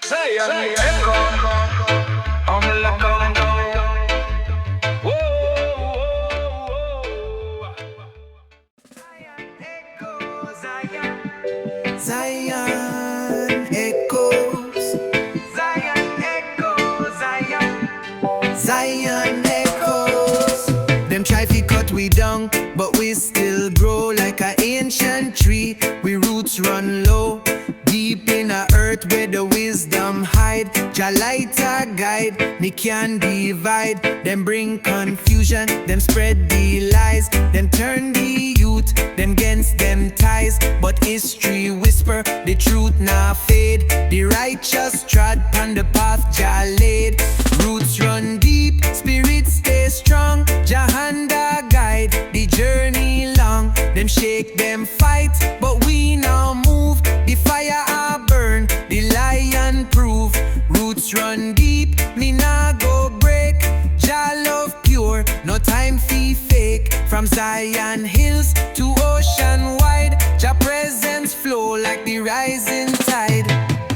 Say echo. On the lookout. Zion echoes. Zion echoes. Zion echoes. Them try to cut we down, but we still grow like an ancient tree. We roots run low, deep in the earth where the wisdom hide. Jah Light a guide, me can divide. Them bring confusion, them spread the lies. Them turn the youth, them against them ties. But history whisper, the truth not fade. The righteous trod on the path Jah laid. Roots run deep, spirits stay strong. Jah hand a guide, the journey long. Them shake, them fight, but we now move. The fire a burn, the lion prove. Roots run deep, me nah go break. Jah love pure, no time fi fake. From Zion hills to ocean wide, Jah presence flow like the rising tide.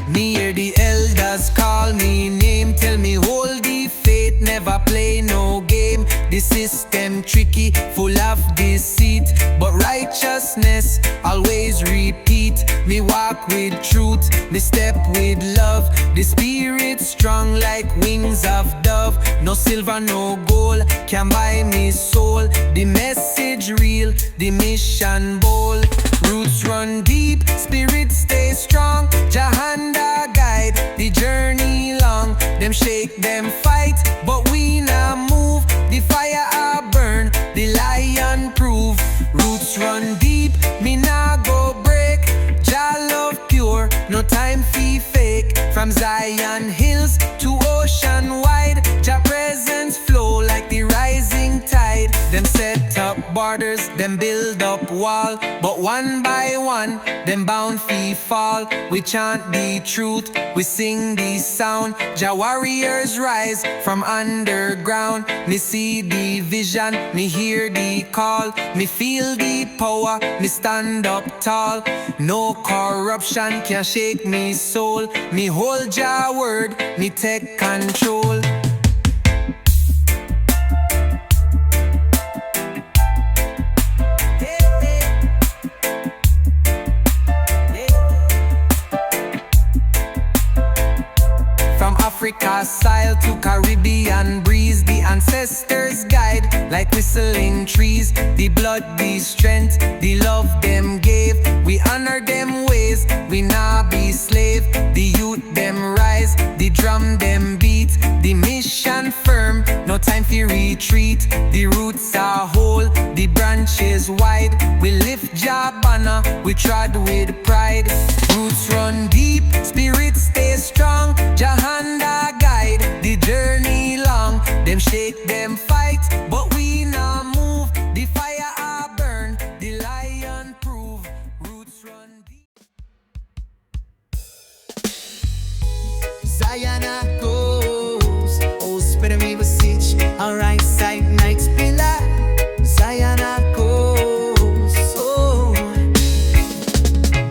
Me hear the elders call me name, tell me hold the faith, never play no game. The system tricky, full of deceit, but righteousness always repeat. Me walk with truth, me step with love. The spirit strong like wings of dove. No silver, no gold can buy me soul. The message real, the mission bold. Roots run deep, spirit stay strong. Jah hand a guide, the journey long. Them shake, them fight, but we now move. The fire a burn, the lion prove. Roots run deep, me nah go break. Jah love pure, no time fi fake. From Zion hills to ocean wide, Jah presence flow like the rising tide. Them set up borders, them build up wall, but one by one, them bound fi fall. We chant the truth, we sing the sound. Jah warriors rise from underground. Me see the vision, me hear the call. Me feel the power, me stand up tall. No corruption can shake me soul. Me hold Jah word, me take control. Africa soil to Caribbean breeze, the ancestors guide like whistling trees. The blood, the strength, the love them gave. We honor them ways, we nah be slave. The youth them rise, the drum them beat. The mission firm, no time for retreat. The roots are whole, the branches wide. We lift Jah banner, we trod with pride. Roots run deep, spirits stay strong. Jah hand a guide, the journey long. Them shake, them fight, but we now move. The fire a burn, the lion prove. Roots run deep. Zion goes, oh spirit me beseech. Alright, sight nights pillar. Zion goes, oh.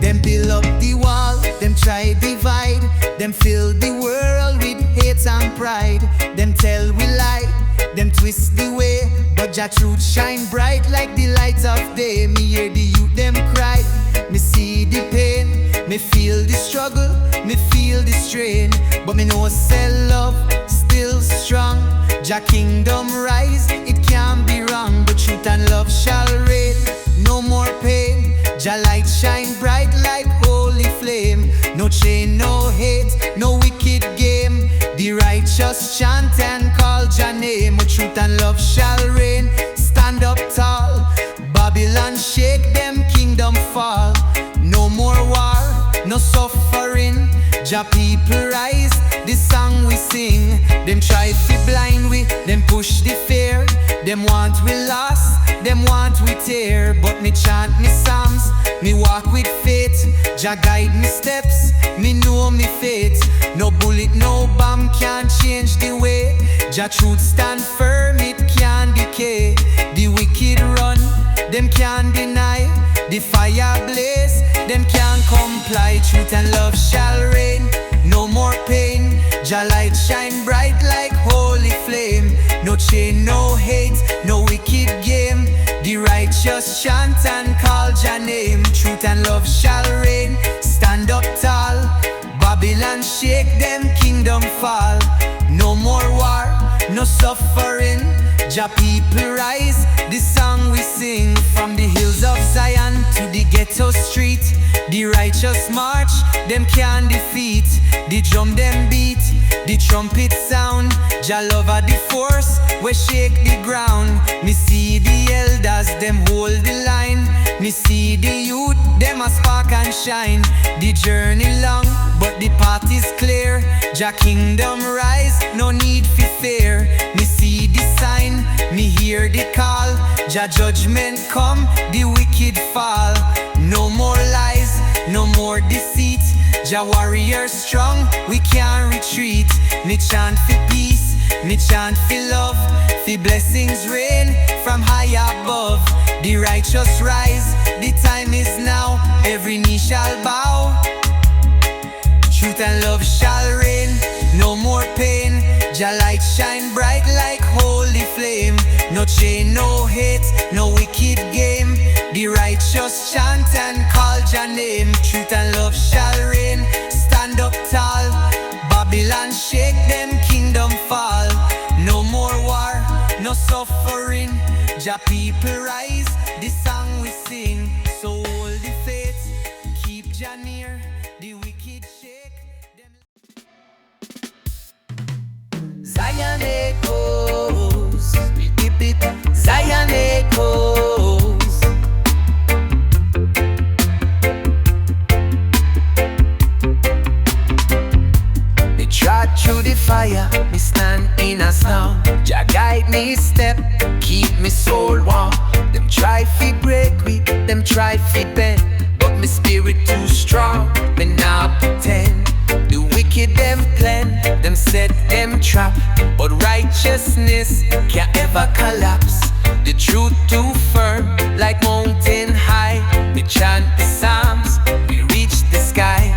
Them build up the wall, them try divide. Them fill the world with hate and pride. Them tell we lie, them twist the way. But Jah truth shine bright like the light of day. Me hear the youth them cry, me see the pain. Me feel the struggle, me feel the strain. But me know say love still strong. Jah kingdom rise, it can't be wrong. But truth and love shall reign, no more pain. Jah light shine bright like holy flame. No chain, no hate, no wicked game. The righteous chant and call Jah name. But truth and love shall reign, stand up tall. Babylon shake, them kingdom fall. No more war, no suffering. Jah people rise, this song we sing. Them try to blind we, them push the fear. Them want we lost, them want we tear. But me chant me psalms, me walk with faith. Jah guide me steps, me know me fate. No bullet, no bomb can change the way. Jah truth stand firm, it can't decay. The wicked run, them can't deny. The fire blaze, them can't comply. Truth and love shall reign, no more pain. name. Truth and love shall reign. Stand up tall. Babylon shake, them kingdom fall. No more war, no suffering. Jah people rise, this song we sing. From the hills of Zion to the ghetto street. The righteous march, them can't defeat. The drum them beat, the trumpet sound. Jah love are the force, we shake the ground. Me see the elders, them hold the line. Me see the youth, them a spark and shine. The journey long, but the path is clear. Jah kingdom rise, no need for fear. Me see the sign, me hear the call. Jah judgment come, the wicked fall. No more lies, no more deceit. Jah warrior strong, we can't retreat. Me chant for peace, me chant for love. The blessings rain from high above. The righteous rise, the time is now. Every knee shall bow. Truth and love shall reign, no more pain. Jah light shine bright like holy flame. No chain, no hate, no wicked game. The righteous chant and call Jah name. Truth and love shall reign, stand up tall. Babylon shake, them kingdom fall. No more war, no suffering. Jah people rise, this song we sing. So hold the faith, keep Jah near. The wicked shake them. Zion echoes, beep beep. Zion echoes. Me trod through the fire, me stand in a storm. Jah guide me step, keep me soul warm. Them try fi break me, them try fi bend, but me spirit too strong, me not pretend. The wicked them plan, them set them trap, but righteousness can't ever collapse. The truth too firm, like mountain high. Me chant the psalms, we reach the sky.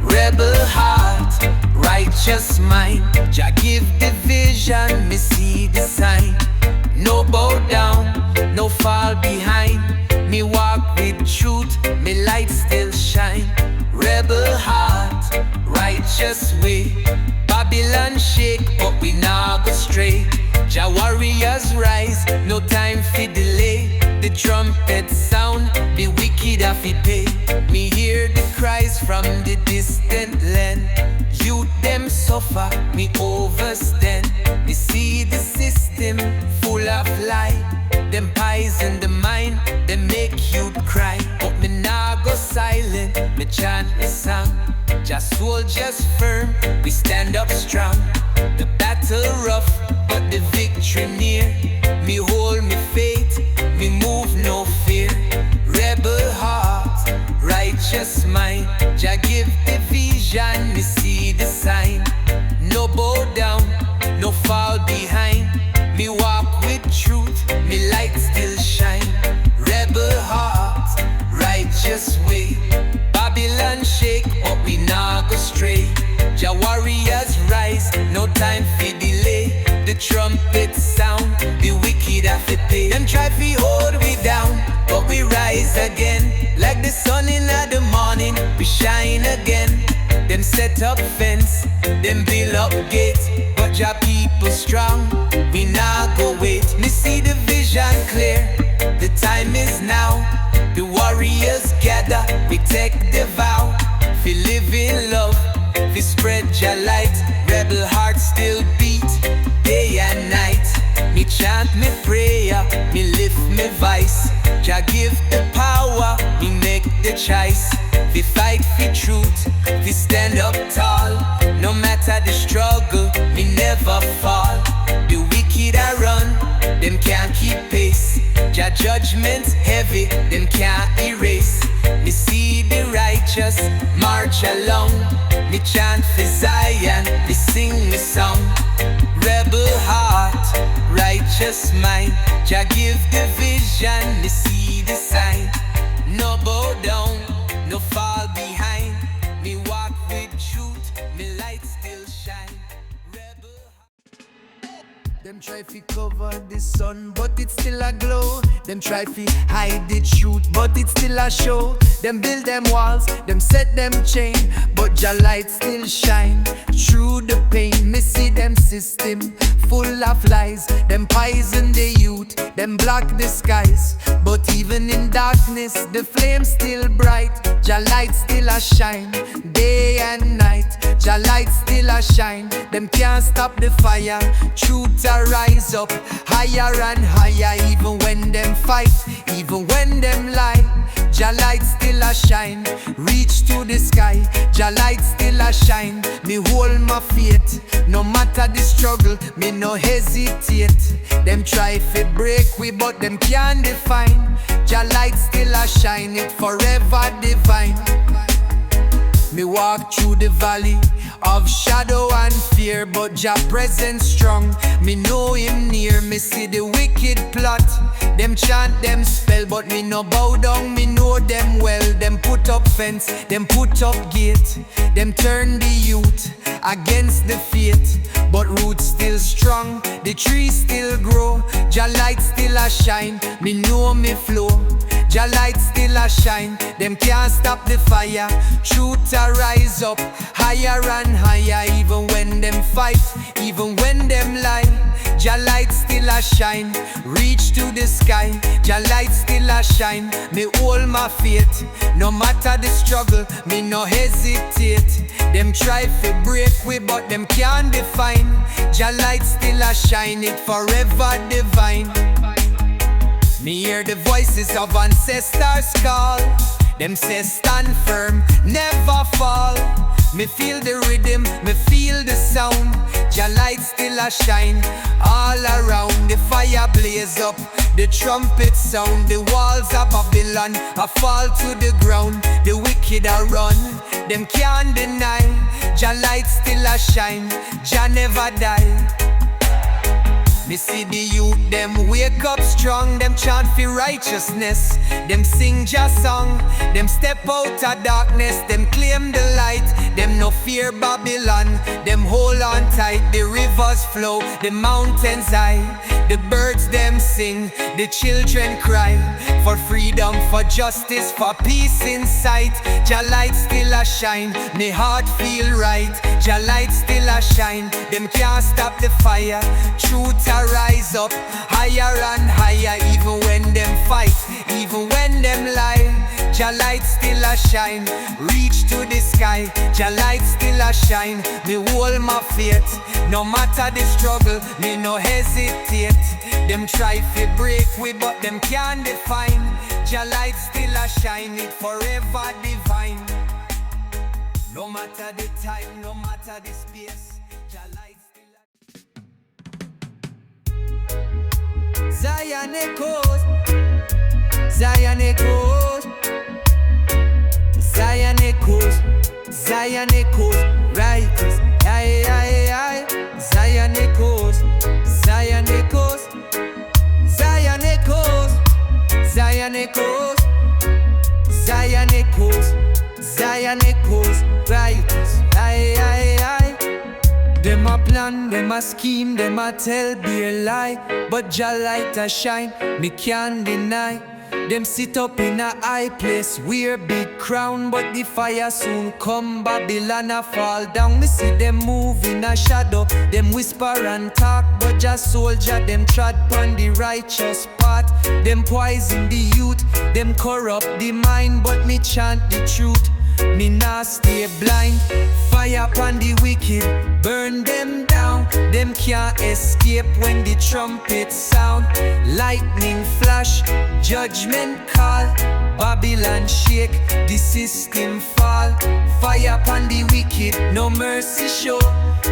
Rebel heart, righteous mind. Jah give the vision, me see the sign. No bow down, no fall behind. Me walk with truth, me light still shine. Rebel heart, righteous way. Babylon shake, but we nah go stray. Jah warriors rise, no time for delay. The trumpet sound, the wicked have to pay. Me hear the cries from the distant land. Youth them suffer, me overstand. Me see the system full of lie. Them pies in the mind, they make you cry. But me nah go silent, me chant the song. Just soldiers firm, we stand up strong. The battle rough, but the victory near. Me hold me faith, me move no fear. Rebel heart, righteous mind. Jah give the vision, me see the sign. No bow down, no fall behind. Me walk with truth, me light still shine. Rebel heart, righteous way. Babylon shake, but we nah go stray. Jah warriors rise, no time for delay. The trumpet sound, the wicked have to pay. Them try to hold we down, but we rise again. Like the sun in the morning, we shine again. Them set up fence, them build up gate. But Jah people strong, we nah go wait. Me see the vision clear, the time is now. The warriors gather, we take the vow. We live in love, we spread Jah light. Rebel hearts still beat, day and night. Me chant me prayer, me lift me voice. Jah give the power, me make the choice. We fight for truth, we stand up tall. No matter the struggle, me never fall. The wicked I run, them can't keep pace. Jah judgment heavy, them can't erase. Me see the righteous march along. Me chant for Zion, me sing me song. Rebel heart, righteous mind. Jah give the vision, me see the sign. No bow down, no fall behind. Me walk with truth, me light still shine. Rebel heart. Them try to cover the sun, but it's still a glow. Them try to hide the truth, but it's still a show. Them build them walls, them set them chain, but Jah light still shine through the pain. Me see them system full of lies. Them poison the youth, them block the skies. But even in darkness, the flame still bright. Jah light still a shine, day and night. Jah light still a shine. Them can't stop the fire. Truth a rise up higher and higher. Even when them fight, even when them lie, Jah light still a shine, reach to the sky. Jah light still a shine. Me hold my faith, no matter the struggle, me no hesitate. Them try to break we, but them can't define. Jah light still a shine, it forever divine. Me walk through the valley of shadow and fear, but Jah presence strong. Me know him near. Me see the wicked plot. Them chant, them spell, but me no bow down. Me know them well. Them put up fence, them put up gate. Them turn the youth against the fate, but roots still strong, the trees still grow. Jah light still a shine, me know me flow. Jah light still a shine, them can't stop the fire. Truth a rise up higher and higher. Even when them fight, even when them lie, Jah light still a shine, reach to the sky. Jah light still a shine, me hold my faith. No matter the struggle, me no hesitate. Them try to break we, but them can't define. Jah light still a shine, it forever divine. Me hear the voices of ancestors call. Them say stand firm, never fall. Me feel the rhythm, me feel the sound. Jah light still a shine all around. The fire blaze up, the trumpet sound. The walls of Babylon a fall to the ground. The wicked a run, them can't deny. Jah light still a shine, Jah never die. Me see the youth, them wake up strong. Them chant for righteousness, them sing Jah song. Them step out of darkness, them claim the light. Them no fear Babylon, them hold on tight. The rivers flow, the mountains high. The birds them sing, the children cry. For freedom, for justice, for peace in sight. Jah light still a shine, me heart feel right. Jah light still a shine, them can't stop the fire. Truth a rise up higher and higher. Even when them fight, even when them lie, Jah light still a shine, reach to the sky. Jah light still a shine, me hold my faith. No matter the struggle, me no hesitate. Them try to break we, but them can't define. Jah light still a shine, it forever divine. No matter the time, no matter the space, Jah light still a... Zion echoes, Zion echoes, Zion echoes, Zion echoes, righteous, aye, aye, aye. Zion echoes, Zion echoes, Zion echoes, Zion echoes, Zion echoes, Zion echoes, righteous, aye, aye, aye. Them a plan, them a scheme, them a tell be a lie. But Jah light a shine, me can't deny. Them sit up in a high place, wear big crown, but the fire soon come. Babylon a fall down. Me see them move in a shadow, them whisper and talk, but just soldier them trod pon the righteous path. Them poison the youth, them corrupt the mind, but me chant the truth. Me nah stay blind. Fire pon the wicked, burn them down. Them can't escape when the trumpet sound. Lightning flash, judgment call. Babylon shake, the system fall. Fire pon the wicked, no mercy show.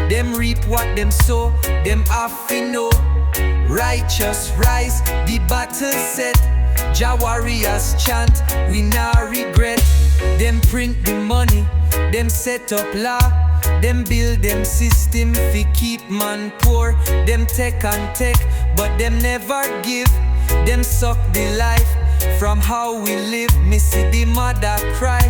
Them reap what them sow, them have to know. Righteous rise, the battle set. Jah warriors chant, we nah regret. Them print the money, them set up law. Them build them system fi keep man poor. Them take and take, but them never give. Them suck the life from how we live. Me see the mother cry,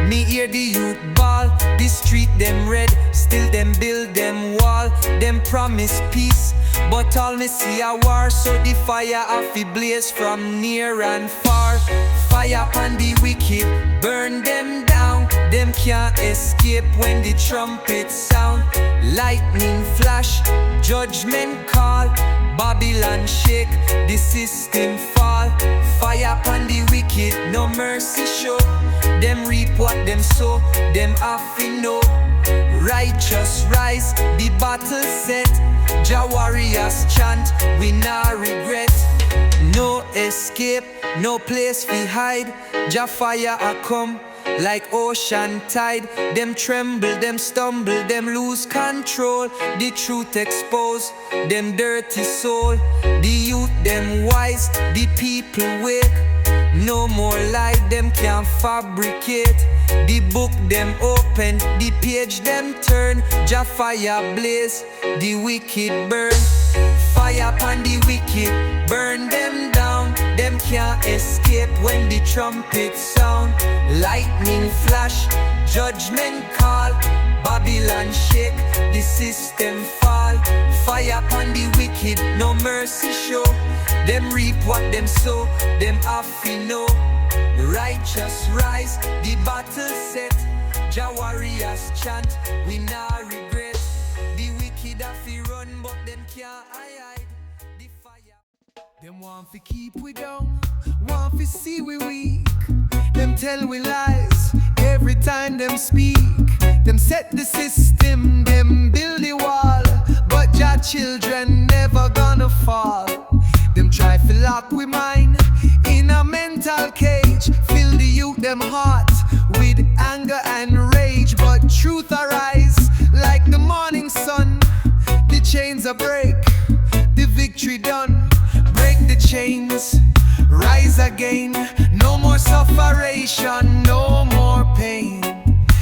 me hear the youth bawl. The street them red, still them build them wall. Them promise peace, But all me see a war, so the fire have to blaze from near and far. Fire Pon Di Wicked, burn them down. Them can't escape when the trumpet sound. Lightning flash, judgment call. Babylon shake, the system fall. Fire Pon Di Wicked, no mercy show. Them reap what them sow, them have to know. Righteous rise, the battle set. Jah warriors chant, we nah regret. No escape, no place we hide. Jah fire a come like ocean tide. Them tremble, them stumble, them lose control. The truth expose, them dirty soul. The youth, them wise, the people wake. No more lie, them can't fabricate. The book them open, the page them turn. Jah fire blaze, the wicked burn. Fire Pon Di Wicked, burn them down. Them can't escape when the trumpet sound. Lightning flash, judgment call. Babylon shake, the system fall. Fire Pon Di Wicked, no mercy show. Them reap what them sow, them have to know. The righteous rise, the battle set. Jah warriors chant, we nah regret. The wicked have to run, but them can't hide. The fire. Them want to keep we down, want to see we weak. Them tell we lies every time them speak. Them set the system, them build the wall. But Jah children never gonna fall. Them try to lock we mind in a mental cage. Fill the youth them heart with anger and rage. But truth arise like the morning sun. The chains are break, the victory done. Break the chains, rise again. No more sufferation, no more pain.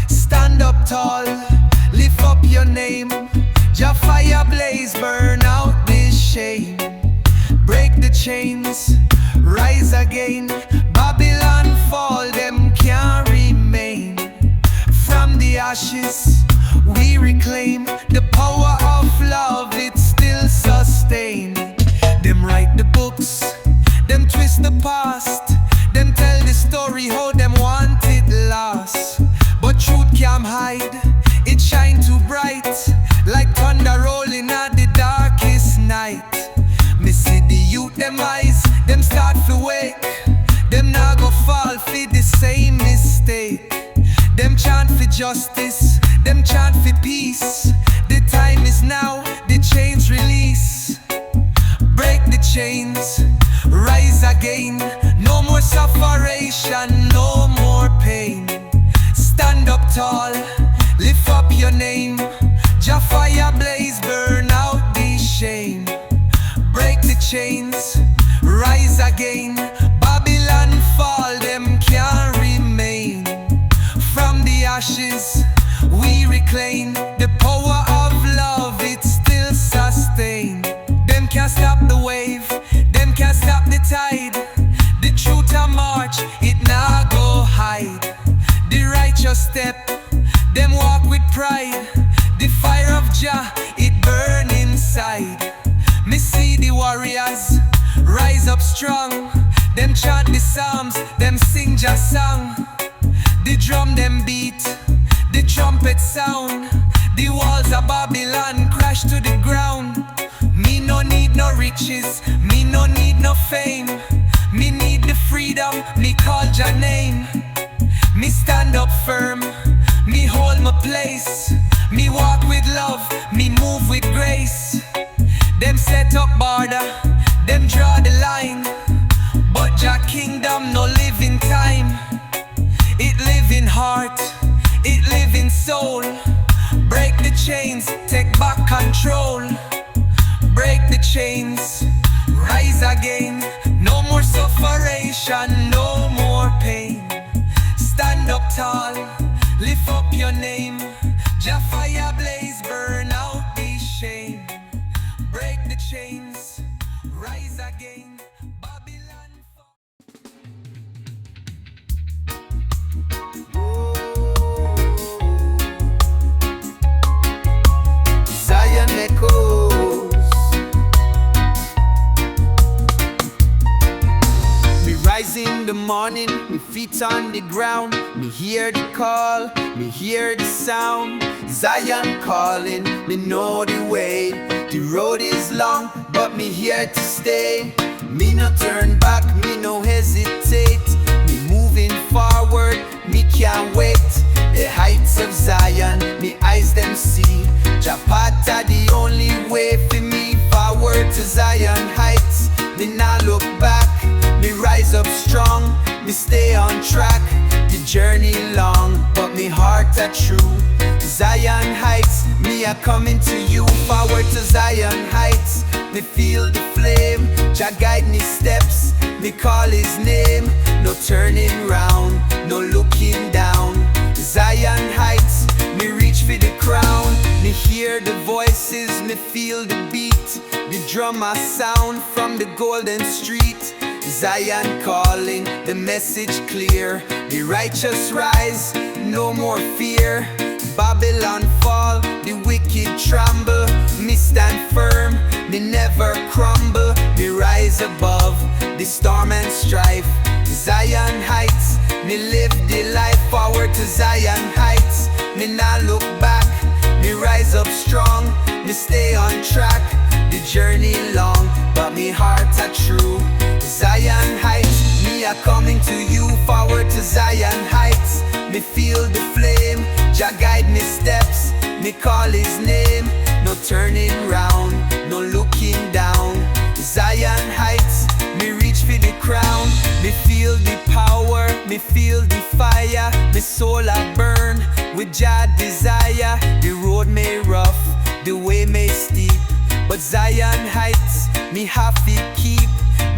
Stand up tall, lift up your name. Jah fire blaze, burn out this shame. Break the chains, rise again. Babylon fall, them can't remain. From the ashes we reclaim. The power of love, it still sustain. Them write the books, them twist the past. Them tell the story how them want it lost. But truth can't hide, it shine too bright. Like thunder rolling at the darkest night. Me see the youth, them eyes, them start to wake. Them now go fall for the same mistake. Them chant for justice, them chant for peace. The time is now, the chains release. Break the chains, rise again. No more sufferation, no more pain. Stand up tall, lift up your name. Jah fire blaze, burn out the shame. Break the chains, rise again. Babylon fall, them can't remain. From the ashes we reclaim. The power of love, it still sustain. Them can't stop the wave, them can't stop the tide. The truth a march, it nah go hide. The righteous step, them walk with pride. The fire of Jah, it burn inside. Me see the warriors rise up strong. Them chant the psalms, them sing Jah song. The drum them beat, the trumpet sound. The walls of Babylon crash to the ground. Me no need no riches, me no need no fame. Me need the freedom, me call Jah name. Me stand up firm, me hold my place. Me walk with love, me move with grace. Them set up border, them draw the line. But Jah kingdom no live in time. It live in heart, it live in soul. Break the chains, take back control. Break the chains, rise again. No more sufferation, no more pain. Stand up tall, lift up your name. Jah fire blaze, burn out the shame. Break the chains, rise again. Babylon fall. Zion echoes, boots on the ground. Me hear the call, me hear the sound. Zion calling, me know the way. The road is long, but me here to stay. Me no turn back, me no hesitate. Me moving forward, me can't wait. The heights of Zion, me eyes them see. Japata the only way for me. Forward to Zion heights, me not look back. Me rise up strong, me stay on track. The journey long, but me heart are true. Zion heights, me a coming to you. Forward to Zion heights, me feel the flame. Jah guide me steps, me call his name. No turning round, no looking down. Zion heights, me reach for the crown. Me hear the voices, me feel the beat. The drum a sound from the golden street. Zion calling, the message clear. The righteous rise, no more fear. Babylon fall, the wicked tremble. Me stand firm, me never crumble. Me rise above the storm and strife. Zion heights, me live the life. Forward to Zion heights, me not look back. Me rise up strong, me stay on track. The journey long, but me heart are true. Zion heights, me a coming to you. Forward to Zion heights, me feel the flame. Jah guide me steps, me call his name. No turning round, no looking down. Zion heights, me reach for the crown. Me feel the power, me feel the fire. Me soul a burn with Jah desire. The road may rough, the way may steep, but Zion heights, me have to keep.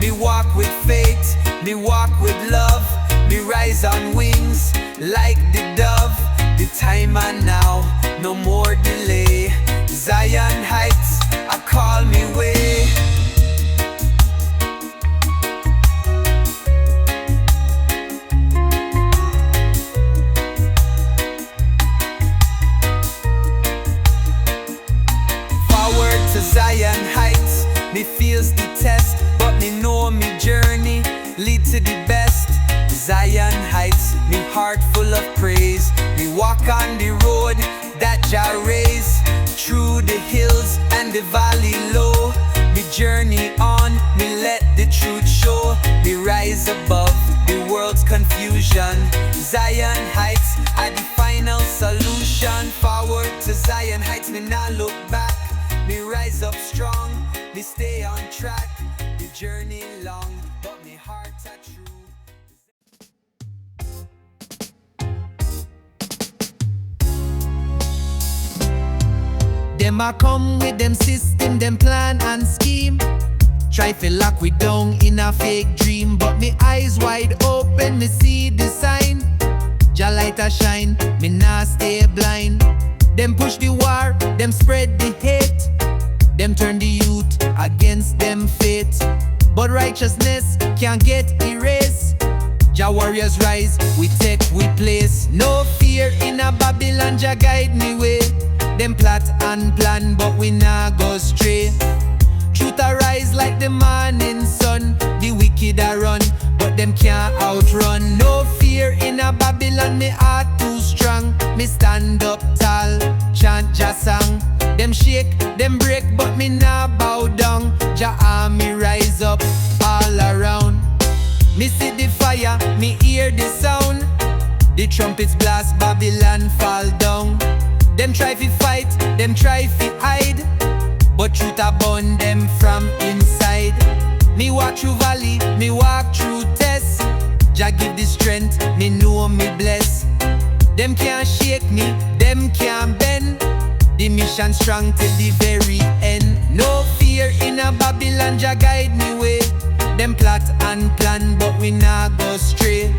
Me walk with faith, me walk with love. Me rise on wings like the dove. The time and now, no more delay. Zion heights, I call me way. Forward to Zion heights, me feels the test, but me know me journey lead to the best. Zion heights, me heart full of praise. Me walk on the road that Jah raised. Through the hills and the valley low. Me journey on, me let the truth show. Me rise above the world's confusion. Zion heights are the final solution. Forward to Zion heights, me not look back. Me rise up strong, me stay on track. The journey long, but me heart are true. Them a come with them system, them plan and scheme. Try to lock we down in a fake dream, but me eyes wide open, me see the sign. Jah light a shine, me nah stay blind. Them push the war, them spread the hate. Them turn the youth against them fate. But righteousness can't get erased. Jah warriors rise, we take we place. No fear in a Babylon, Jah guide me way. Them plot and plan, but we nah go stray. Truth arise like the morning sun. The wicked a run, but them can't outrun. No fear in a Babylon, me heart too strong. Me stand up tall, chant Jah song. Them shake, them break, but me nah bow down. Jah army rise up all around. Me see the fire, me hear the sound. The trumpets blast, Babylon fall down. Them try fi fight, them try fi hide, but truth a burn them from inside. Me walk through valley, me walk through tests. Jah give the strength, me know me bless. Them can't shake me, them can't bend. The mission strong till the very end. No fear in a Babylon, Jah guide me way. Them plot and plan, but we nah go stray.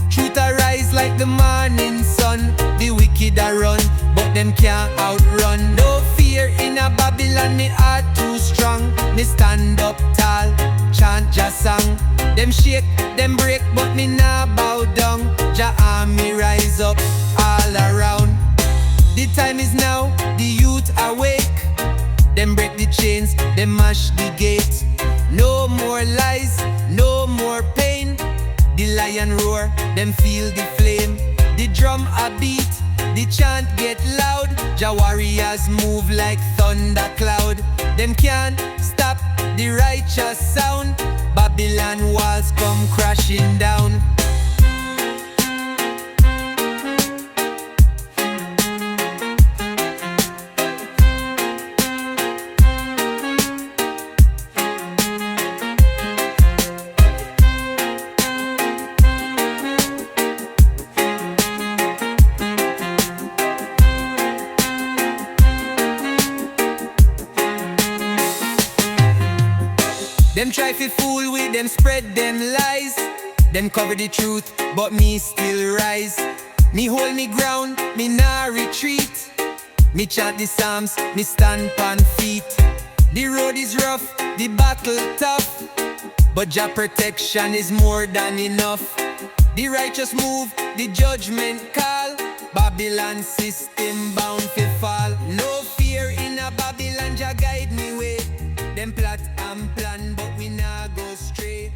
Truth arise like the morning sun. The wicked a run, but them can't outrun. No fear in a Babylon, me heart too strong. Me stand up tall, chant Jah song. Them shake, them break, but me nah bow down. Jah army rise up all around. The time is now, the youth awake. Them break the chains, them mash the gate. No more lies, no more pain. The light lion roar, them feel the flame. The drum a beat, the chant get loud. Jah warriors move like thunder cloud. Them can't stop the righteous sound. Babylon walls come crashing down. Them try to fool with them, spread them lies. Them cover the truth, but me still rise. Me hold me ground, me nah retreat. Me chant the psalms, me stand on feet. The road is rough, the battle tough, but Jah protection is more than enough. The righteous move, the judgment call. Babylon system bound to fall. No fear in a Babylon, Jah guide me way. Them plot and plan, but we nah go stray.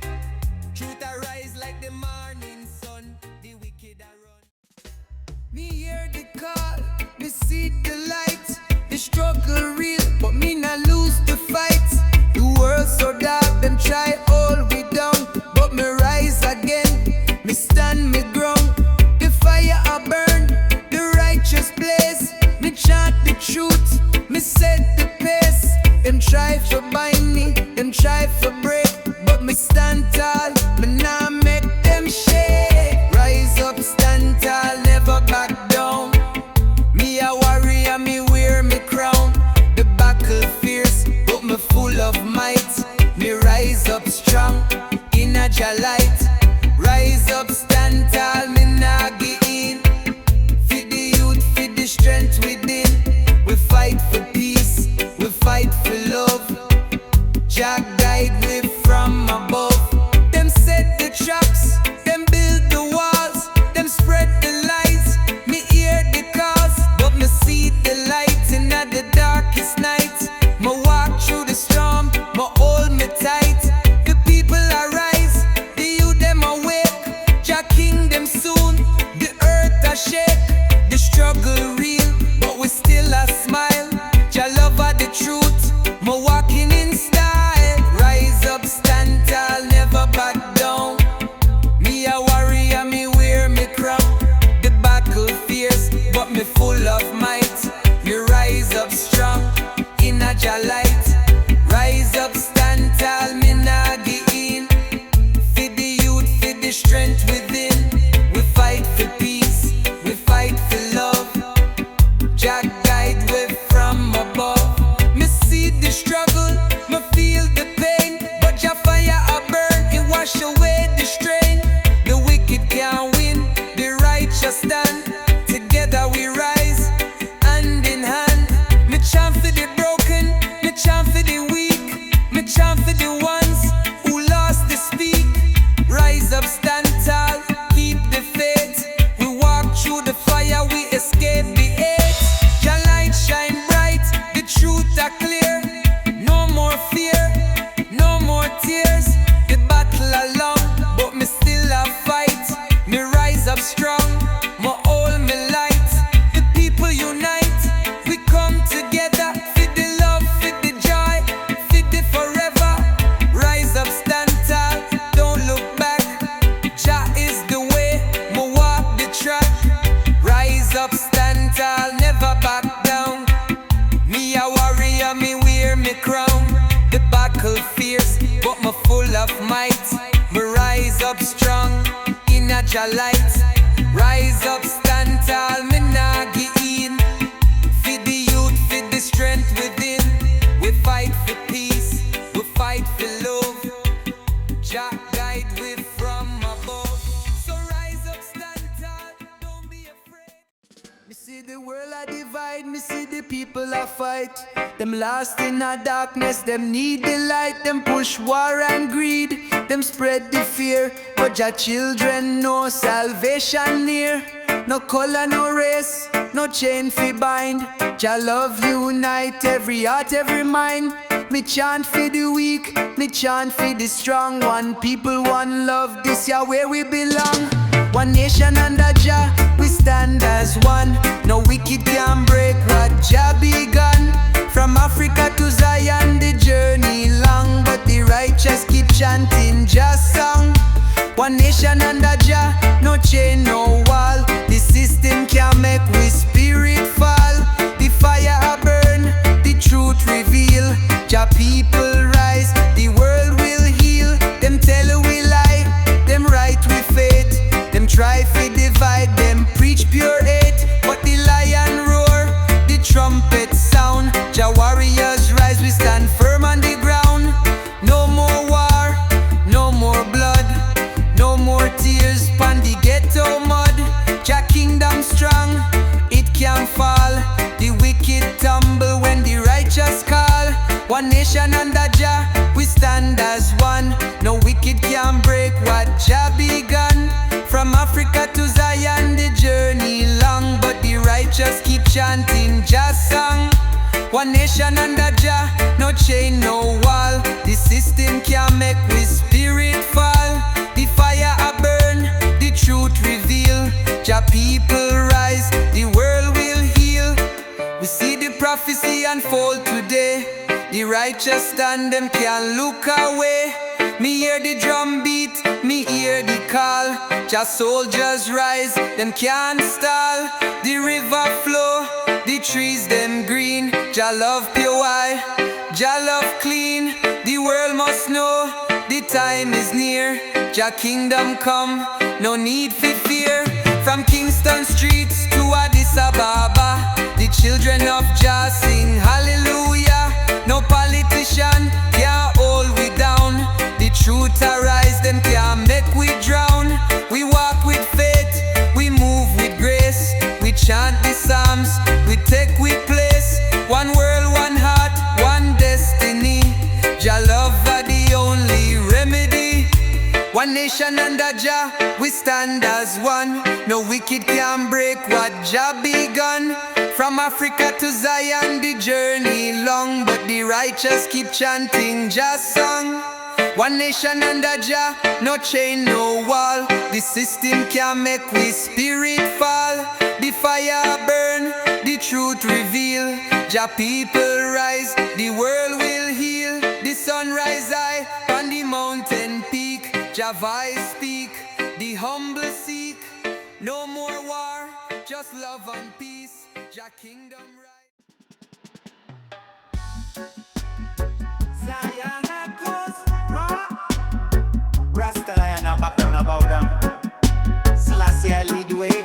Truth arise like the morning sun. The wicked are run. Me hear the call, me see the light. The struggle real, but me nah lose the fight. The world so dark, them try hold me down, but me rise again. Me stand me ground. The fire a burn, the righteous place. Me chant the truth, me set the pace. Them try to bind me, them try to break, but me stand tall, me nah make them shake. Rise up, stand tall, never back down. Me a warrior, me wear me crown. The battle fierce, but me full of might. Me rise up strong, in a Jah light. Rise up, stand tall, me nah give in. Feed the youth, feed the strength within. We fight for peace, we fight for love. Jah guide me from above. Them set the traps, them build the walls, them spread the lies. Me hear the calls, but me see the light in the darkest night. Me walk through the storm, me hold me tight. The people arise, the youth them awake. Jah kingdom soon, the earth a shake. The struggle real, but we still a smile. Jah love are the truth, me walking in style. Rise up, stand tall, never back down. Me a warrior, me wear me crown. The battle fierce, but me full of might. Me rise up strong, in a Jah light. Rise up, stand tall, me nah give in. Feed the youth, feed the strength within. We fight for peace, we fight for love. Jah guide we from above. Me see the struggle, me feel the pain, but Jah fire a burn, it wash away the strain. The wicked can't win, the righteous stand. Together we rise, hand in hand. Me chant for the broken, me chant for the weak, me chant for the ones who lost the speak. Rise up, stand tall, keep the faith. We walk through the fire, we escape the hate. Jah light shine bright, the truth are clear. No more fear, no more tears. The battle along, but me still a fight. Me rise up strong, me hold me light. The people unite, we come together. For the love, for the joy, for the forever. Rise up, stand tall, don't look back. Jah is the way, me walk the track. Rise up, stand tall, never back down. Me a warrior, me wear me crown. The battle fierce, but me full of might. Me rise up strong, in a Jah light. Rise up, stand tall, me nah give in. Feed the youth, feed the strength within. We fight for peace, we fight for love. Jah guide we from above. So rise up, stand tall, don't be afraid. Me see the world a divide, me see the people a fight. Them lost in a darkness, them need the light. Them push war and greed, them spread the fear. But Jah children know salvation near. No color, no race, no chain fi bind. Jah love unite every heart, every mind. Me chant for the weak, me chant for the strong. One people, one love, this year where we belong. One nation under Jah, we stand as one. No wicked can break what Jah begun. From Africa to Zion, the journey long, but the righteous keep chanting Jah's song. One nation under Jah, no chain, no wall. The system can't make we spirit fall. The fire a burn, the truth reveal. Jah people rise, the world will heal. Them tell we lie, them right we faith. Them try to divide, them preach pure hate. But the lion roar, the trumpet sound. Jah warriors rise, we stand firm on the ground. No more war, no more blood, no more tears pon the ghetto mud. Jah kingdom strong, it can't fall. The wicked tumble when the righteous call. One nation under Jah, we stand as one. No wicked can break what Jah begun. From Africa to Zion, the journey long, but the righteous keep chanting Jah's song. One nation under Jah, no chain, no wall. The system can't make we spirit fall. The fire a burn, the truth reveal. Jah people rise, the world will heal. We see the prophecy unfold today. The righteous stand, them can't look away. Me hear the drum beat, me hear the call. Jah soldiers rise, them can't stall. The river flow, the trees them green. Jah love pure white, Jah love clean. The world must know, the time is near. Jah kingdom come, no need for fear. From Kingston streets to Addis Ababa, the children of Jah sing hallelujah. No politician can hold we down. The truth arise, them can't make we drown. We walk with faith, we move with grace. We chant the psalms, we take we place. One world, one heart, one destiny. Jah love are the only remedy. One nation under Jah, we stand as one. No wicked can break what Jah begun. From Africa to Zion, the journey long, but the righteous keep chanting Jah's song. One nation under Jah, no chain, no wall. The system can't make we spirit fall. The fire burn, the truth reveal. Jah people rise, the world will heal. The sunrise high on the mountain peak. Jah voice speak, the humble seek. No more war, just love and peace. Jah kingdom rise. Zion echoes, Rasta lion a back down about them. Selassie I lead the way.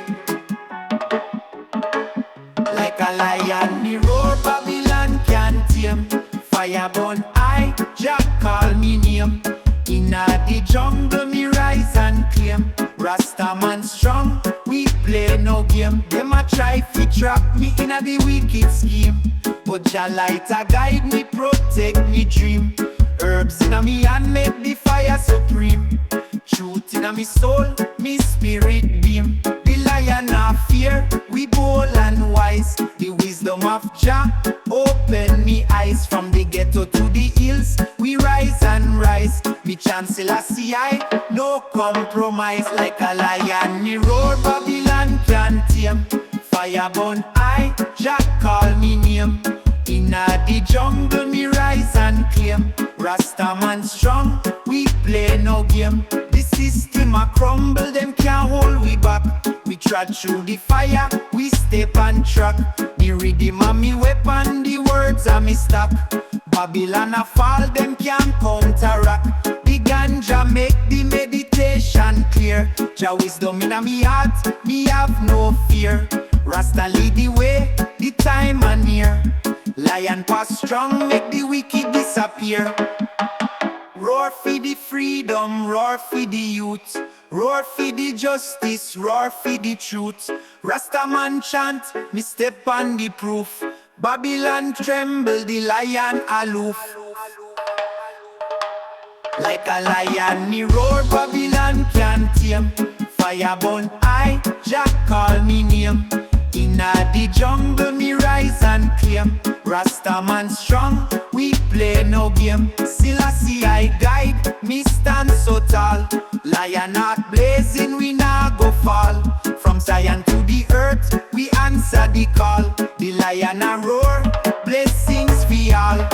Like a lion, the roar Babylon can't tame. Fire burn I, Jah call me name. Inna the jungle me rise and claim. Rasta man strong, we play no game. Them a try fi trap me inna the wicked scheme. But Jah Light a guide me, protect me dream. Herbs inna me hand make the fire supreme. Truth inna me soul, me spirit beam. The lion a fear, we bold and wise. The wisdom of Jah open me eyes. From the ghetto to the hills, we rise and rise. Me chancellor see I, no compromise. Like a lion, me roar Babylon can't tame. Fire burn I, Jah call me name. Inna the jungle me rise and claim. Rasta man strong, we play no game. The system a crumble, them can't hold we back. We trod through the fire, we step on track. The rhythm of me weapon, the words of me stop. Babylon a fall, them can't counteract. The ganja make the meditation clear. Jah wisdom inna me heart, me have no fear. Rasta lead the way, the time a near. Lion pass strong, make the wicked disappear. Roar for the freedom, roar for the youth. Roar for the justice, roar for the truth. Rasta man chant, me step on the proof. Babylon tremble, the lion aloof. Like a lion, me roar, Babylon can't tame. Fire burn I, Jah call me name. In Inna the jungle me rise and claim. Rasta man strong, we play no game. Selassie I guide, me stand so tall. Lion heart blazing, we nah go fall. From Zion to the earth, we answer the call. The lion a roar, blessings for all.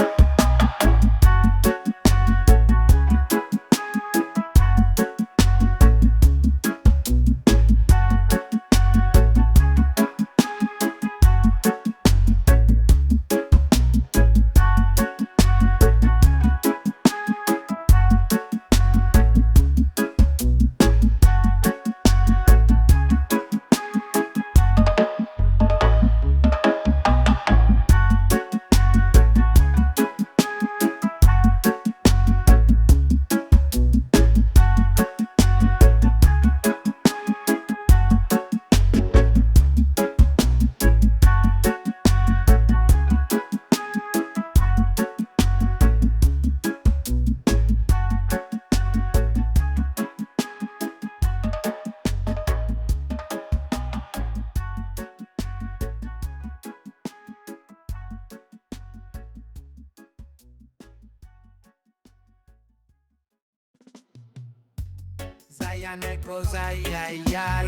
Zion echoes, aye, aye, aye.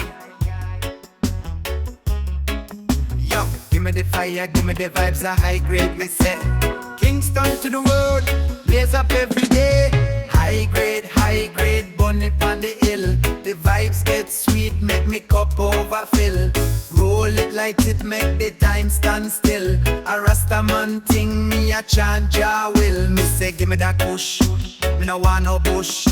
Yo, give me the fire, give me the vibes, a high grade, me say. Kingston to the world, blaze up every day. High grade, burn it on the hill. The vibes get sweet, make me cup overfill. Roll it, light it, make the time stand still. A Rasta man thing, me a chant Jah will. Me say, give me that push, me no want no bush.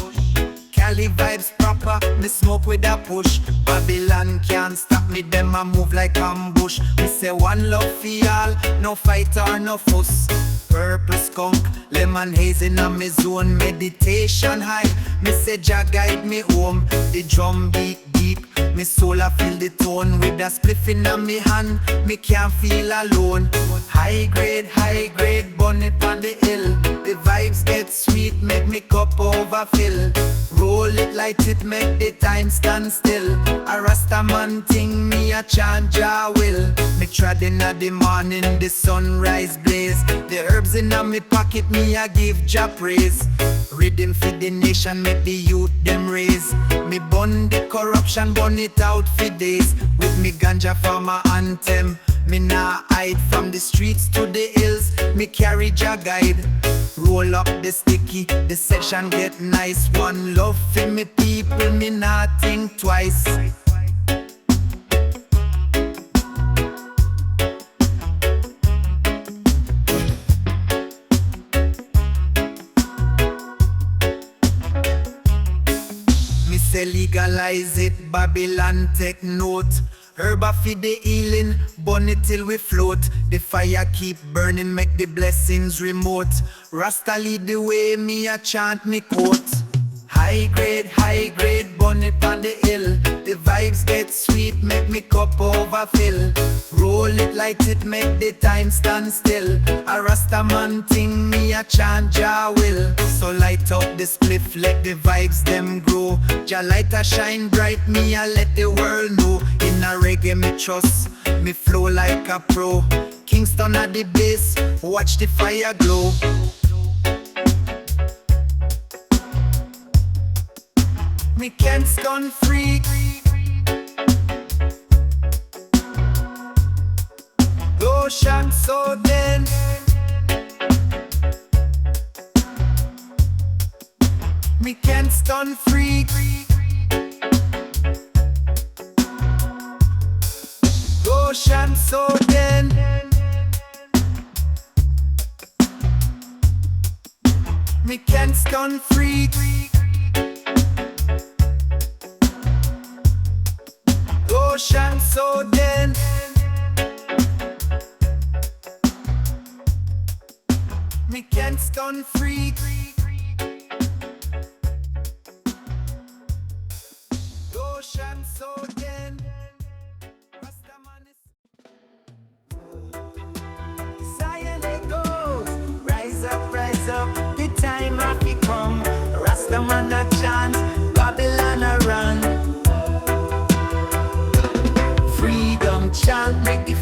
Cali vibes proper, me smoke with a push. Babylon can't stop me, them a move like ambush. Me say one love for y'all, no fight or no fuss. Purple skunk, lemon haze in a me zone. Meditation high, me say Jah guide me home. The drum beat deep, me soul a feel the tone. With a spliff in a me hand, me can't feel alone. High grade, burn it on the hill. The vibes get sweet, make me cup overfill. Roll it, light it, make the time stand still. A Rasta man thing, me a chant Jah will. Me trod inna the morning, the sunrise blaze. The herbs inna me pocket, me a give Jah praise. Rhythm for the nation, make the youth them raise. Me burn the corruption, burn it out for days. With me ganja for my anthem. Me nah hide from the streets to the hills. Me carry Jah guide. Roll up the sticky, the session get nice. One love for me people, me nah think twice. Me say legalize it, Babylon take note. Herbal for the healing, burn it till we float. The fire keep burning, make the blessings remote. Rasta lead the way, me a chant me quote. High grade, burn it on the hill. The vibes get sweet, make me cup overfill. Roll it, light it, make the time stand still. A Rasta man thing, me a chant Jah will. So light up the spliff, let the vibes them grow. Jah light a shine bright, me a let the world know. In a reggae me trust, me flow like a pro. Kingston at the base, watch the fire glow. Me can't stun free. Ocean so then. Me can't stun free. Ocean so then. Me can't stun free. Ocean so then. Me can't stun free. Ocean so then. Zion it goes. Rise up, the time of it come. Rasta man a chant, Babylon a run. Freedom chant, make the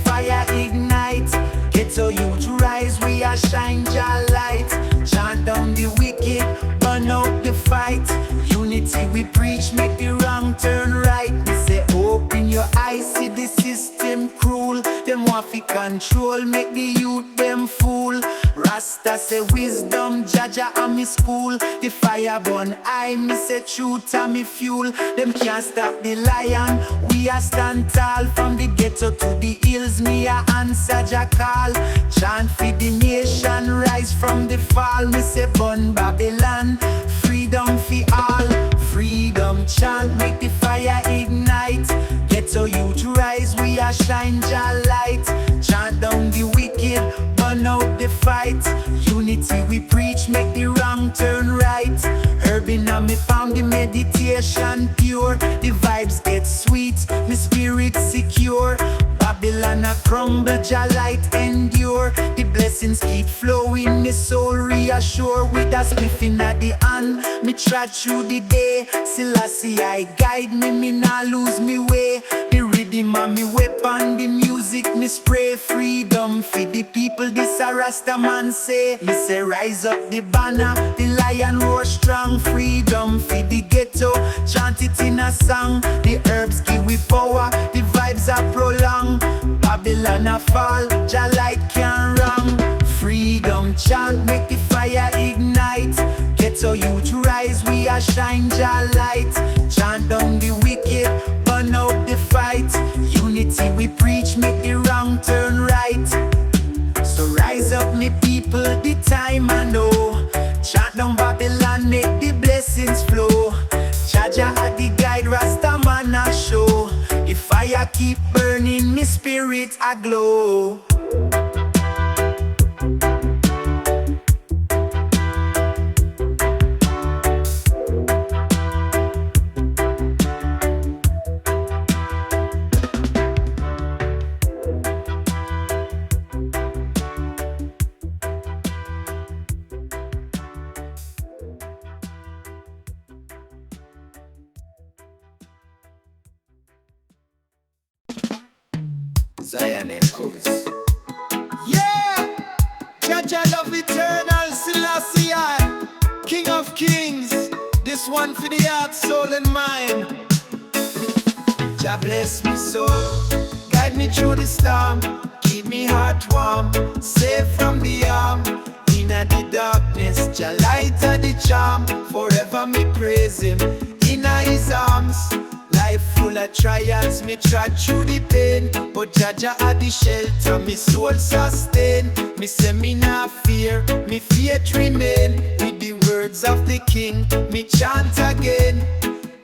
a shine Jah light. Chant down the wicked, burn out the fight. Unity we preach, make the wrong turn right. We say open your eyes, see the system cruel. Them want fi control, make the youth them fool. Rasta say wisdom, Jah and me school. The fire burn I, me say truth and me fuel. Them can't stop the lion, we a stand tall. From the ghetto to the hills, me a answer Jah call. Chant for the nation, rise from the fall. Me say burn Babylon, freedom for all. Freedom chant, make the fire ignite. Ghetto youth rise, we a shine Jah light. Chant down the wicked, burn out the fight. Unity we preach, make the wrong turn right. Herb inna me palm, the meditation pure. The vibes get sweet, me spirit secure. Babylon a crumble, Jah light endure. The blessings keep flowing, me soul reassure. With a spliff inna the hand, me trot through the day. Selassie I guide me, me nah lose me way. The rhythm of me weapon, the music me spray. Freedom for the people, this a Rasta man say. Me say rise up the banner, the lion roar strong. Freedom for the ghetto, chant it in a song. The herbs give we power, the vibes are prolonged. Babylon a fall, Jah light can't wrong. Freedom chant, make the fire ignite. Ghetto youth rise, we a shine Jah light. Chant down the wicked, burn out the fight. Unity we preach, make the wrong turn right. So rise up me people, the time I know. Chant down Babylon, make the blessings flow. Jah at the guide, Rasta man a show. The fire keep burning, me spirit a glow. Zion and Coast. Yeah! Jah love eternal, Selassie I, King of Kings. This one for the heart, soul and mind. Jah bless me soul, guide me through the storm. Keep me heart warm, safe from the harm. Inna the darkness, Jah light of the charm. Forever me praise him, inna his arms. Life full of trials, me trod through the pain. But Jah at the shelter, me soul sustain. Me say me nah fear, me faith remain. With the words of the King, me chant again.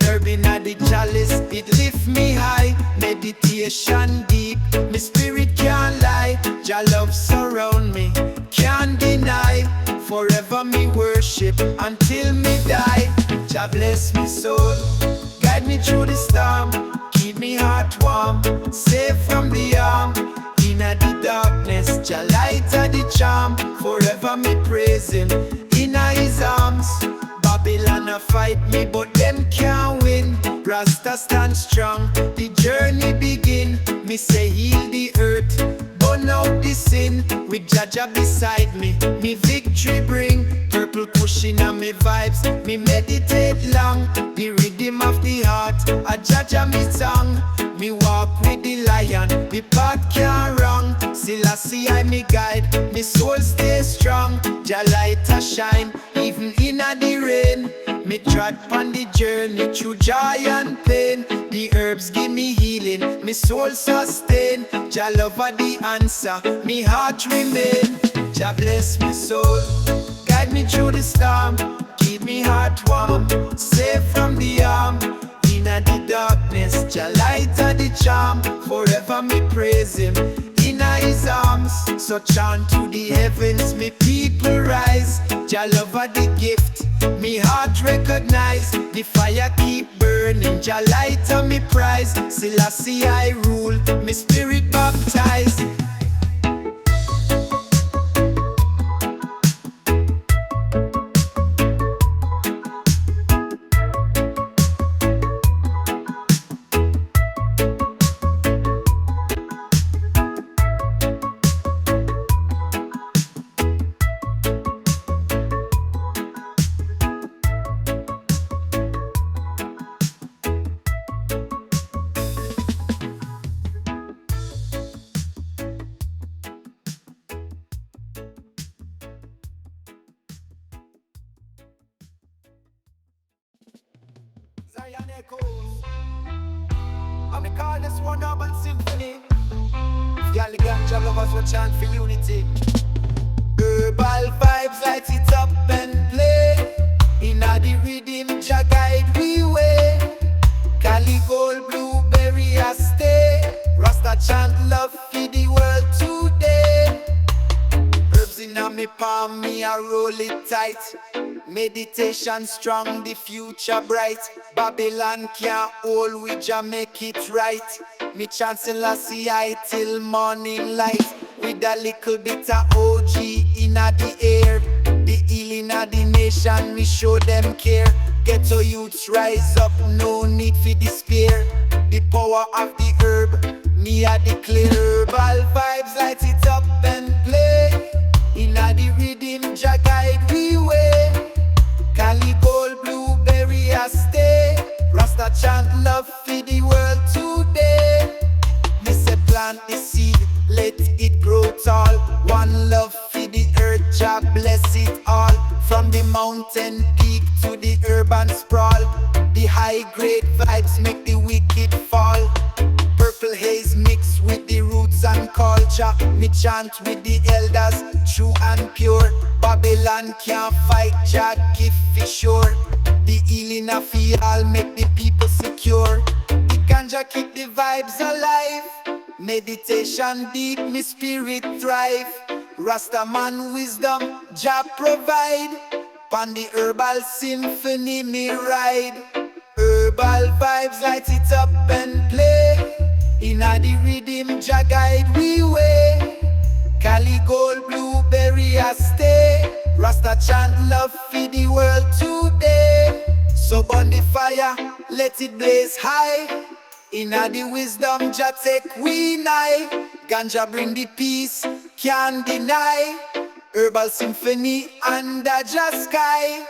Herb inna the chalice, it lift me high. Meditation deep, me spirit can't lie. Jah love surround me, can't deny. Forever me worship until me die. Jah bless me soul, guide me through the storm. Keep me heart warm, safe from the harm. Inna the darkness, Jah light of the charm. Forever me praise him, inna his arms. Babylon a fight me, but them can't win. Rasta stand strong, the journey begin. Me say heal the earth, burn out the sin. With Jah beside me, me victory bring. Purple pushing on me vibes, me meditate long. The rhythm of the heart, a Jah me song. Me walk with the lion, the path can't wrong. Selassie I me guide, me soul stay strong. Jah light a shine, even inna the rain. Me trod on the journey through joy and pain. The herbs give me healing, me soul sustain. Jah love are the answer, me heart remain. Jah bless me soul, guide me through the storm. Keep me heart warm, safe from the harm. Inna the darkness, Jah light of the charm. Forever me praise him, inna his arms. So chant to the heavens, me people rise. Jah love are the gift, me heart recognize. The fire keep burning, Jah light of me prize. Selassie I rule, me spirit baptized. Zion echoes. And we call this one Herbal Symphony. Y'all the Ganja lovers will chant for unity. Herbal vibes light it up and play. Inna the rhythm Jah guide we way. Cali gold blueberry a stay. Rasta chant love for the world today. Herbs inna me palm, me a roll it tight. Meditation strong, the future bright. Babylon can't hold, we Jah make it right. Me chancing Lassie I till morning light. With a little bit of OG inna the air. The healing of the nation, me show them care. Ghetto youths rise up, no need for despair. The power of the herb, me a declare. Herbal vibes light it up and play. Inna the rhythm Jah guide we way. Cali gold blueberry a stay. Rasta chant love for the world today. Me say plant the seed, let it grow tall. One love for the earth, Jah bless it all. From the mountain peak to the urban sprawl. The high grade vibes make the wicked fall. Purple haze mixed with the roots and culture. Me chant with the elders, true and pure. Babylon can't fight, Jah give for sure. The healing of all make the people secure. The ganja keep the vibes alive. Meditation deep, me spirit thrive. Rasta man wisdom, Jah provide. Pon the Herbal Symphony me ride. Herbal vibes light it up and play. Inna the rhythm Jah guide we way. Cali gold blueberry a stay. Rasta chant love for the world today. So burn the fire, let it blaze high. Inna the wisdom Jah take we nigh. Ganja bring the peace, can't deny. Herbal Symphony under Jah sky.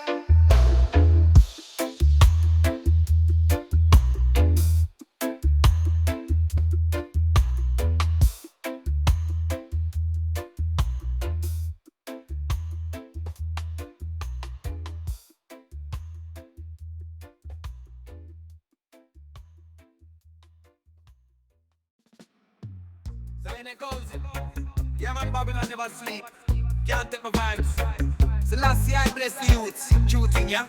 Zion echoes. Yeah man, Babylon never sleep. Can't take my vibes. So last year I bless the youths. True thing, yeah.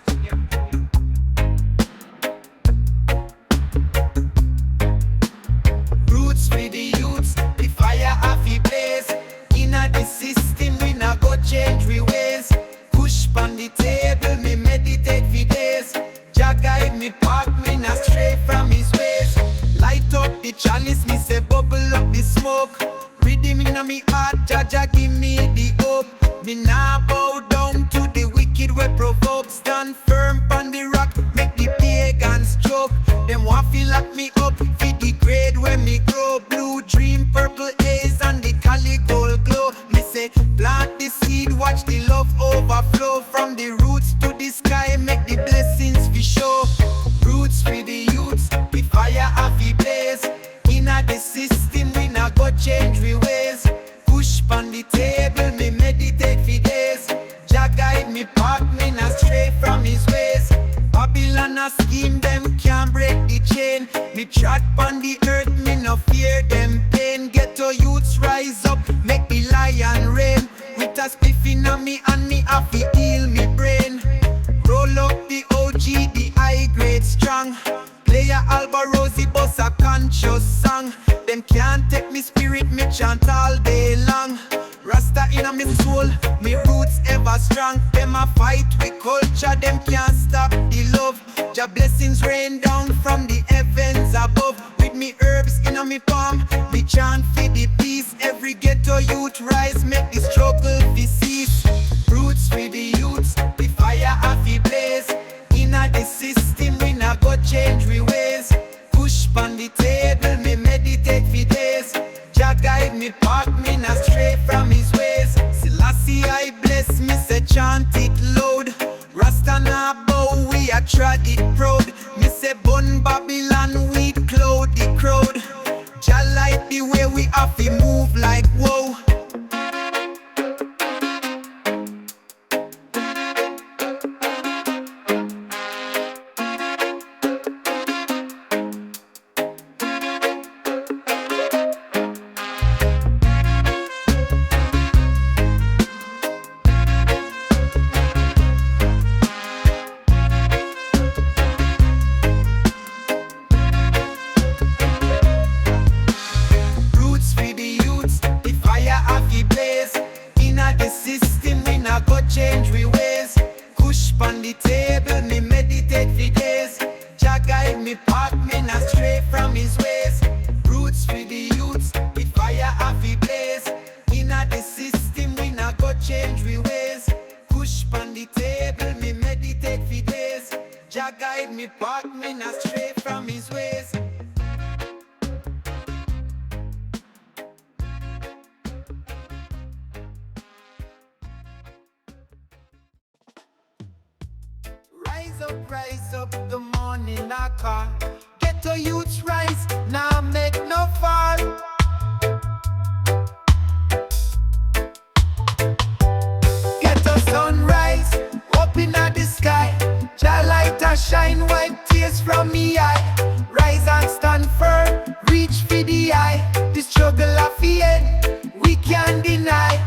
Roots for the youths, the fire of the blaze. Inna the system we not go change we ways. Push pon the table, me meditate for days. Jah guide me path, me not stray from his ways. Light up the chalice, me say bubble up the smoke. Rhythm inna me heart, Jah give me the hope. Me nah bow down to the wicked we provoke. Stand firm pon the rock, make the pagans choke. Them want feel lock me up, feed the grade when me grow. Blue dream, purple haze and the Cali gold glow. Me say plant the seed, watch the love overflow. From the roots to the sky, make the blessings fi show. Roots for the youths, the fire of the blaze. Inna the system we not go change we ways. Push pon the table, me meditate for days. Jah guide me path, me not stray from his ways. Babylon a scheme, them can't break the chain. Me trot pon the earth, me no fear them pain. Ghetto youths rise up, make the lion reign. With a spliff inna me and me have to heal me brain. Roll up the OG, the high grade strong. Play a Albarosi, boss a conscious song. Them can't take me spirit, me chant all day long. Rasta inna me soul, me roots ever strong. Them a fight with culture, them can't stop the love. Jah blessings rain down from the heavens above. With me herbs inna me palm, me chant for the peace. Every ghetto youth rise, make the struggle fi cease. Roots for the youths, the fire of the blaze. Inna the system we not go change we ways. Push pon the table, me meditate for days. Jah guide me path, me not stray from his ways. Selassie I bless me, say chant it loud. Rasta nah bow, we a trod it proud. Me say bun Babylon, we cloud the crowd. Jah light the way we have to move like whoa. system, me not go change we ways. Push pon the table, me meditate for days. Jah guide me path, me not stray from his ways. Roots for the youths, with fire have we blaze. Inna the system, we not go change we ways. Push pon the table, me meditate for days. Jah guide me path, me not stray from his ways. Rise up, the morning I call. Ghetto youths rise, now make no fall. Ghetto sunrise, up in the sky. Jah light a shine, wipe tears from me eye. Rise and stand firm, reach for the eye. The struggle of the end, we can't deny.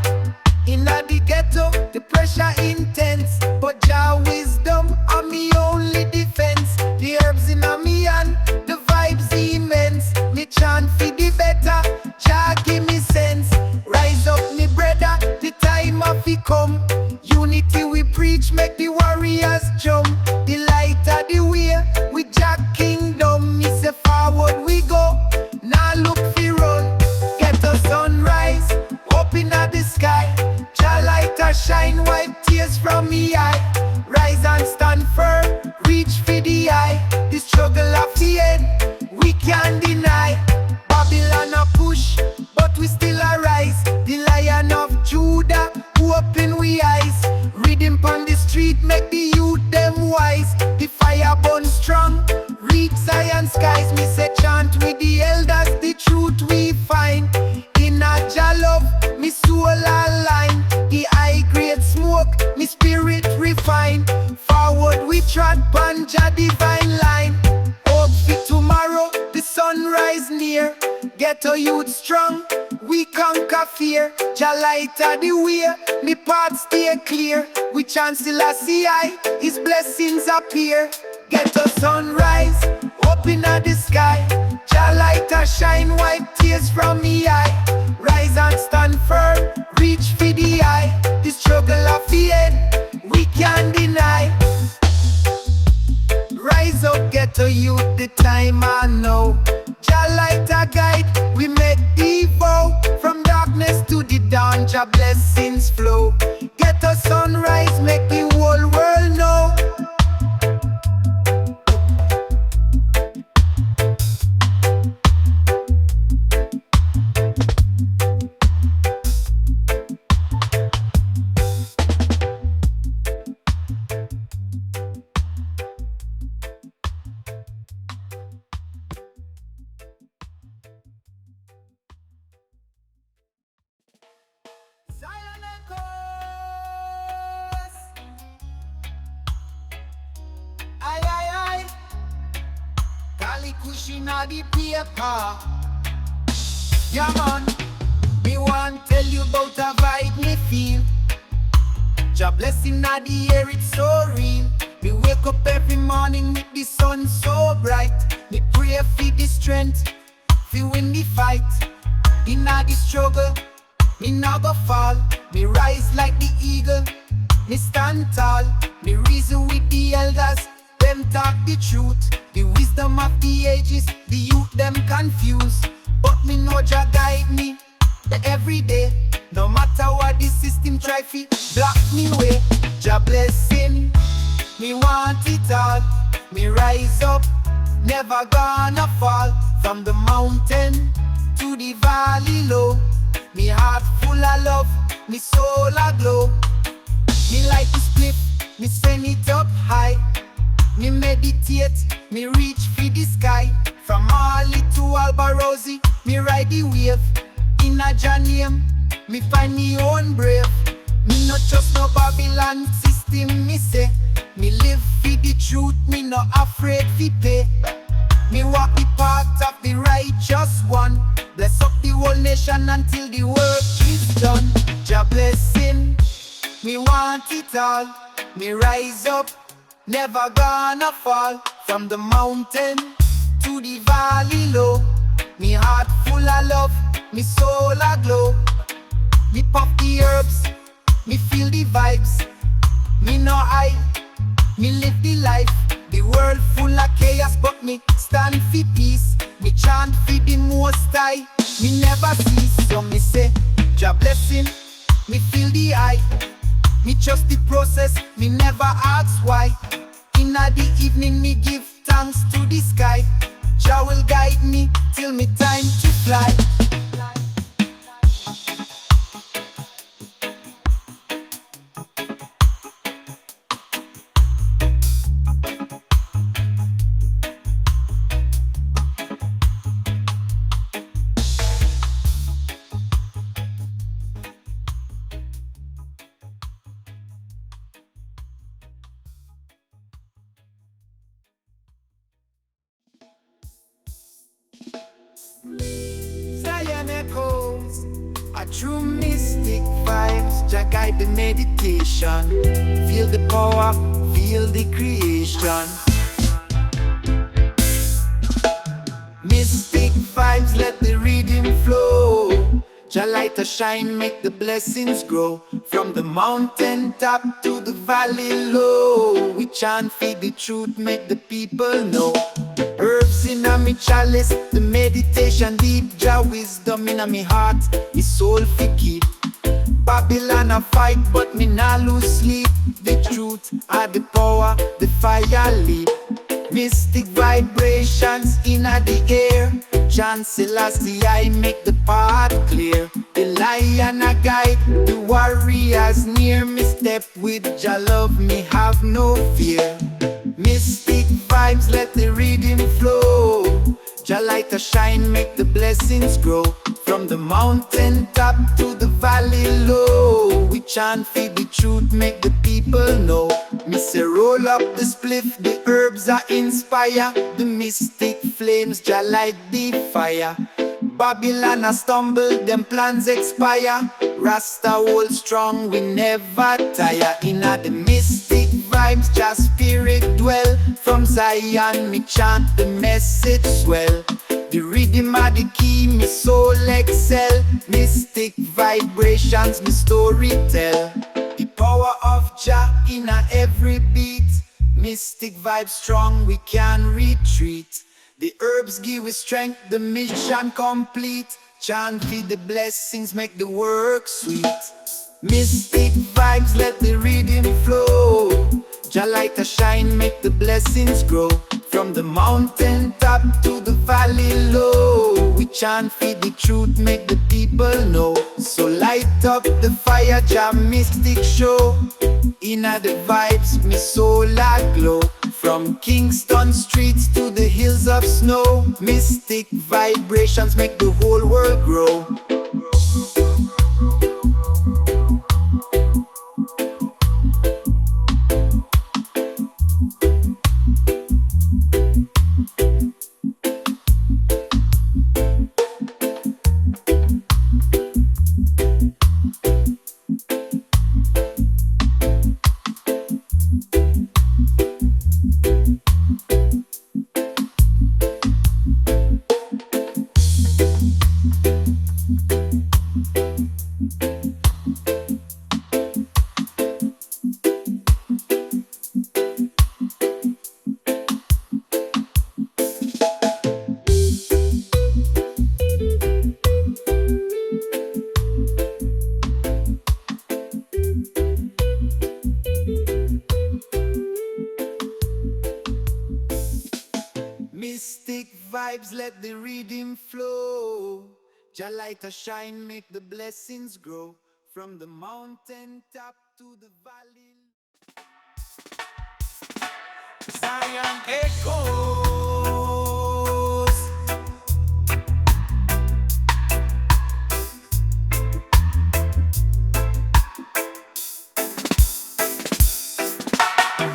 Inna the ghetto, the pressure intense, but Jah wisdom are me only defense. The herbs inna me hand, the vibes immense. Me chant for the better, Jah give me sense. Rise up me brother, the time of it come. Unity we preach, make the warriors jump. The light of the way, with Jah kingdom. Me say forward we go, now look for run. Ghetto sunrise, up inna the sky. Jah light a shine, wipe tears from me eye. Rise and stand firm, reach for the eye. The struggle of the end, we can't deny. Babylon a push, but we still arise. The Lion of Judah, open we eyes. Reading pon the street, make the youth them wise. The fire burn strong, reach Zion skies. Me say chant with the elders, the truth we find. In a Jah love, me soul align. The high grade smoke, me spirit refine. Forward we trot pon Jah divine line. Hope for tomorrow, the sunrise near. Ghetto youth strong, we conquer fear. Jah light of the way, me path stay clear. We chant Selassie I, his blessings appear. Ghetto sunrise, up inna the sky. Jah light a shine, wipe tears from me eye. Rise and stand firm, reach for the eye. The struggle of the end, we can't deny. Rise up, ghetto youth, the time I know. Jah light a guide, we make the vow. From darkness to the dawn, Jah blessings flow. Ghetto sunrise, make the whole world know. Inna the paper, yeah man. Me want tell you about a vibe me feel. Jah blessing inna the air, it's so real. Me wake up every morning with the sun so bright. Me pray for the strength, fi win the fight. Inna the struggle, me nah go fall. Me rise like the eagle, me stand tall. Me reason with the elders, them talk the truth. The wisdom of the ages, the youth them confused. But me know Jah guide me every day. No matter what the system try fi block me way. Jah blessing, me want it all. Me rise up, never gonna fall. From the mountain to the valley low. Me heart full of love, me soul aglow. Me like to split, me send it up high. Me meditate, me reach for the sky. From Mali to Albarosi, me ride the wave. In a Jah name, me find me own brave. Me not trust no Babylon system, me say. Me live for the truth, me not afraid fi pay. Me walk the path of the righteous one. Bless up the whole nation until the work is done. Jah blessing, me want it all. Me rise up, never gonna fall. From the mountain to the valley low. Me heart full of love, me soul aglow. Me puff the herbs, Me feel the vibes, me no hide. Me live the life, the world full of chaos, but me stand for peace. Me chant for the Most High, me never cease. So me say, Jah blessing, me feel the eye. Me trust the process, me never ask why. Inna the evening, me give thanks to the sky. Jah will guide me till me time to fly. Zion echoes, a true mystic vibes. Jah guide the meditation. Feel the power, feel the creation. Mystic vibes, let the rhythm flow. Jah light a shine, make the blessings grow. From the mountain top to the valley low. We chant, feed the truth, make the people know. Herbs in a me chalice, the meditation deep. Jah wisdom in a me heart, me soul fi keep. Babylon a fight, but me nah lose sleep. The truth, are the power, the fire leap. Mystic vibrations in a the air. Chant Selassie, I make the path clear. The lion a guide, the warriors near. Me step with Jah love, me have no fear. Mystic vibes, let the rhythm flow. Jah light a shine, make the blessings grow. From the mountain top to the valley low. We chant, feed the truth, make the people know. Me say roll up the spliff, the herbs are inspire. The mystic flames, Jah light the fire. Babylon a stumble, them plans expire. Rasta hold strong, we never tire. Inna the mystic vibes, Jah spirit dwell. From Zion, me chant, the message swell. The rhythm are the key, me soul excel. Mystic vibrations, me story tell. The power of Jah in a every beat. Mystic vibes strong, we can retreat. The herbs give us strength, the mission complete. Chant feed the blessings, make the work sweet. Mystic vibes, let the rhythm flow. Jah light a shine, make the blessings grow. From the mountain top to the valley low. We chant, feed the truth, make the people know. So light up the fire, Jah mystic show. Inna the vibes, me soul a glow. From Kingston streets to the hills of snow. Mystic vibrations make the whole world grow. Mystic vibes, let the rhythm flow. Jah light a shine, make the blessings grow. From the mountain top to the valley. Zion echoes.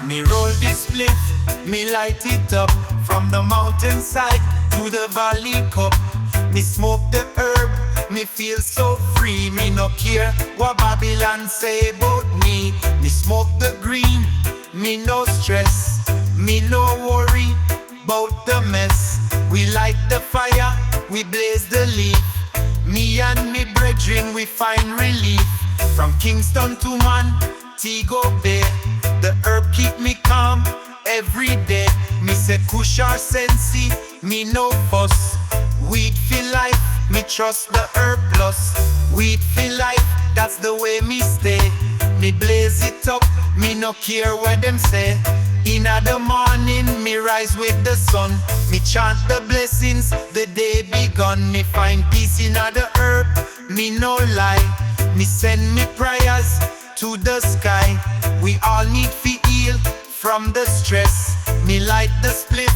Me roll this spliff, me light it up. From the mountainside to the valley cup. Me smoke the herb, me feel so free. Me no care what Babylon say about me. Me smoke the green, me no stress. Me no worry about the mess. We light the fire, we blaze the leaf. Me and me brethren, we find relief. From Kingston to Montego Bay, the herb keep me calm every day. Me say kush or sensi, me no fuss. Weed for life, me trust the herb plus. Weed for life, that's the way me stay. Me blaze it up, me no care what them say. Inna the morning, me rise with the sun. Me chant the blessings, the day begun. Me find peace inna the herb, me no lie. Me send me prayers to the sky. We all need to heal from the stress. Me light the spliff,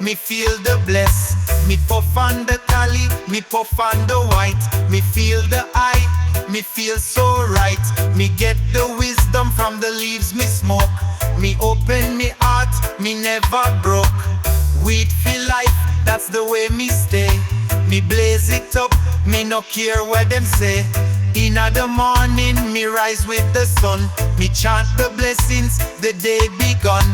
me feel the bless. Me puff on the tally, me puff on the white. Me feel the eye, me feel so right. Me get the wisdom from the leaves me smoke. Me open me heart, me never broke. Weed for life, that's the way me stay. Me blaze it up, me no care what them say. Inna the morning, me rise with the sun. Me chant the blessings, the day begun.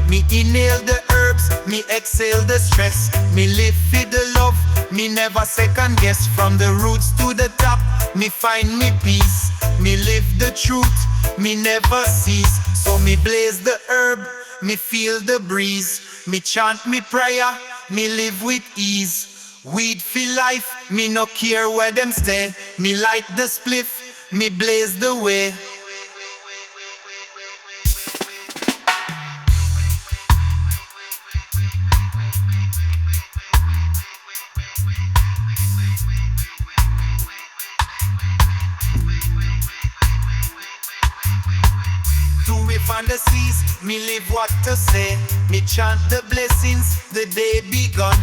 Me inhale the herbs, me exhale the stress. Me live for the love, me never second guess. From the roots to the top, me find me peace. Me live the truth, me never cease. So me blaze the herb, me feel the breeze. Me chant me prayer, me live with ease. Weed for life, me no care where them stay. Me light the spliff, me blaze the way. On the seas, me live what to say. Me chant the blessings, the day begun.